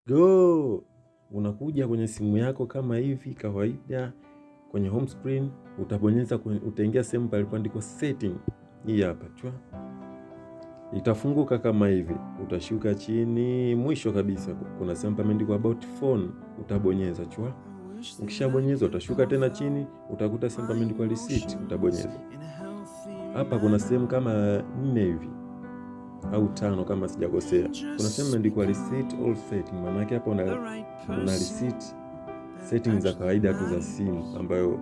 go. Unakuja kwenye simu yako kama hivi kawaida, kwenye home screen utabonyeza, utaingia sehemu palipoandikwa setting. Hii hapa chwa, itafunguka kama hivi. Utashuka chini, mwisho kabisa kuna sehemu pameandikwa about phone, utabonyeza chwa. Ukishabonyeza utashuka tena chini, utakuta sehemu pameandikwa receipt, utabonyeza. Hapa kuna sehemu kama 4 hivi au 5 kama sijakosea. Kuna sehemu imeandikwa receipt all setting, maana yake hapo kuna receipt settings za kawaida tu za simu, ambayo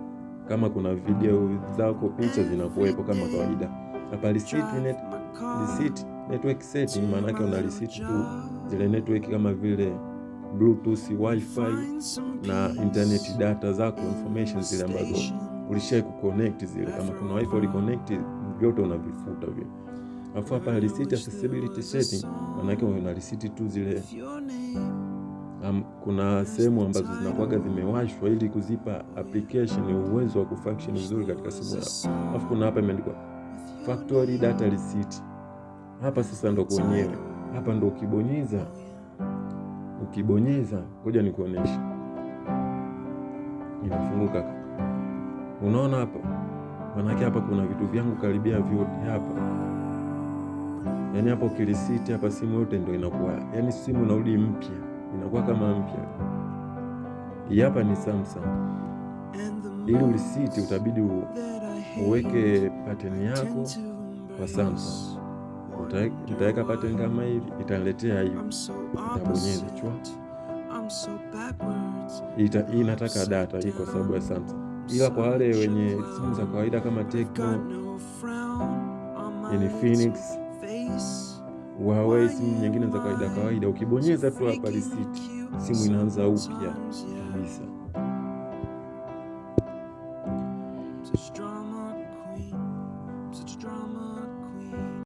kama kuna video zako, picha zinakuwepo kama kawaida. Hapa receipt network setting, maana yake una receipt tu zile network kama vile Bluetooth, Wi-Fi na internet data zako, information zile ambazo ulishai kuconnect zile. Kama kuna Wi-Fi uliconnect, vyote unavifuta vile. Alafu hapa receipt accessibility setting, maana yake una receipt tu zile kuna sehemu ambazo zinakuwa zimewashwa ili kuzipa application uwezo wa kufunction vizuri katika simu yako. Alafu kuna hapa imeandikwa factory data receipt. Hapa sasa ndo kwenyewe, hapa ndo ukibonyeza, ngoja nikuoneshe. Inafunguka. Unaona hapa? Maana yake hapa kuna vitu vyangu karibia vyote hapa. Yaani hapo kireceipt hapa simu yote ndo inakuwa, yaani simu inarudi mpya, inakuwa kama mpya. Hii hapa ni Samsung. Ili ureceipt utabidi uweke pattern yako kwa Samsung. Utaweka pattern kama hivi, italetea hivi. Utabonyeza chwa. Hii inataka data hii kwa sababu ya Samsung. Ila kwa wale wenye simu za kawaida kama Tecno, Infinix, Huawei, simu nyingine za kawaida, ukibonyeza tu hapa receipt, simu inaanza upya kabisa.